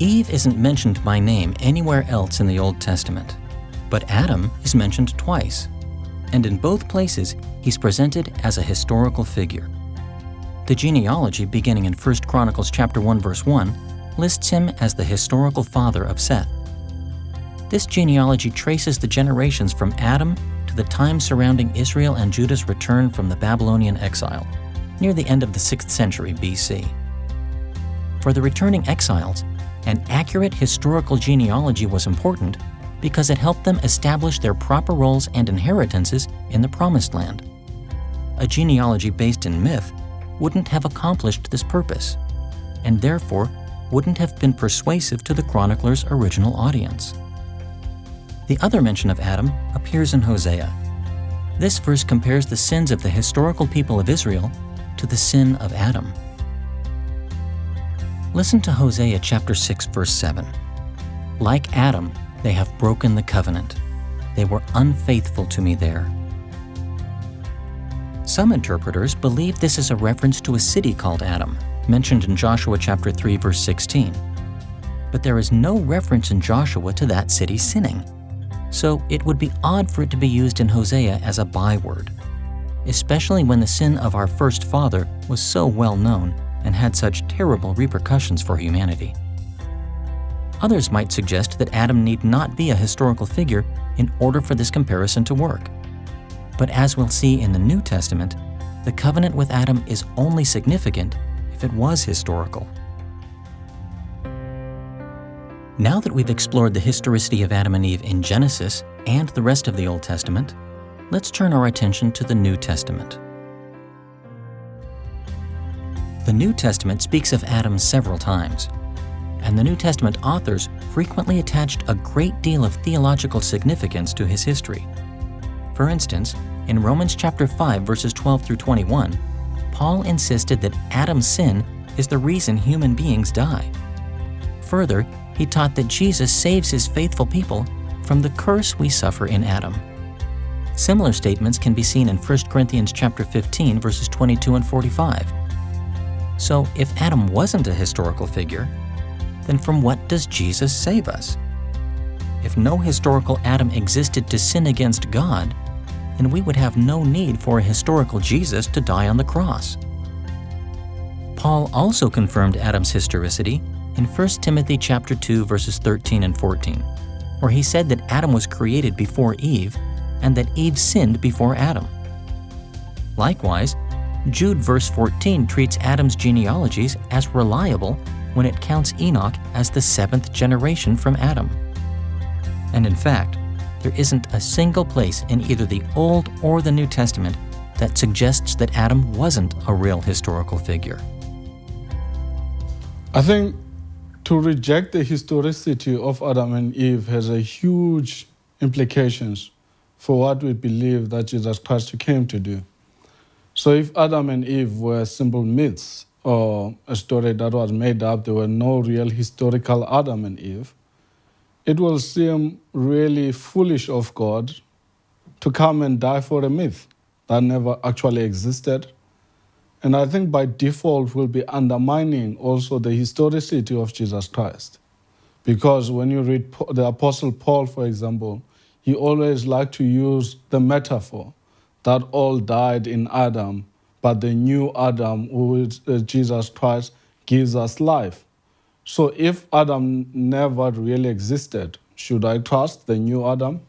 Eve isn't mentioned by name anywhere else in the Old Testament, but Adam is mentioned twice, and in both places he's presented as a historical figure. The genealogy beginning in 1 Chronicles chapter 1 verse 1 lists him as the historical father of Seth. This genealogy traces the generations from Adam to the time surrounding Israel and Judah's return from the Babylonian exile, near the end of the 6th century BC. For the returning exiles, an accurate historical genealogy was important because it helped them establish their proper roles and inheritances in the Promised Land. A genealogy based in myth wouldn't have accomplished this purpose, and therefore wouldn't have been persuasive to the chronicler's original audience. The other mention of Adam appears in Hosea. This verse compares the sins of the historical people of Israel to the sin of Adam. Listen to Hosea chapter 6 verse 7. Like Adam, they have broken the covenant. They were unfaithful to me there. Some interpreters believe this is a reference to a city called Adam, mentioned in Joshua chapter 3 verse 16. But there is no reference in Joshua to that city sinning. So it would be odd for it to be used in Hosea as a byword, especially when the sin of our first father was so well known and had such terrible repercussions for humanity. Others might suggest that Adam need not be a historical figure in order for this comparison to work. But as we'll see in the New Testament, the covenant with Adam is only significant if it was historical. Now that we've explored the historicity of Adam and Eve in Genesis and the rest of the Old Testament, let's turn our attention to the New Testament. The New Testament speaks of Adam several times, and the New Testament authors frequently attached a great deal of theological significance to his history. For instance, in Romans chapter 5 verses 12 through 21, Paul insisted that Adam's sin is the reason human beings die. Further, he taught that Jesus saves his faithful people from the curse we suffer in Adam. Similar statements can be seen in 1 Corinthians chapter 15 verses 22 and 45. So if Adam wasn't a historical figure, then from what does Jesus save us? If no historical Adam existed to sin against God, then we would have no need for a historical Jesus to die on the cross. Paul also confirmed Adam's historicity in 1 Timothy chapter 2 verses 13 and 14, where he said that Adam was created before Eve and that Eve sinned before Adam. Likewise, Jude verse 14 treats Adam's genealogies as reliable when it counts Enoch as the 7th generation from Adam. And in fact, there isn't a single place in either the Old or the New Testament that suggests that Adam wasn't a real historical figure. I think to reject the historicity of Adam and Eve has a huge implications for what we believe that Jesus Christ came to do. So if Adam and Eve were simple myths or a story that was made up, there were no real historical Adam and Eve, it will seem really foolish of God to come and die for a myth that never actually existed. And I think by default we'll be undermining also the historicity of Jesus Christ. Because when you read the Apostle Paul, for example, he always liked to use the metaphor that all died in Adam, but the new Adam, who is Jesus Christ, gives us life. So if Adam never really existed, should I trust the new Adam?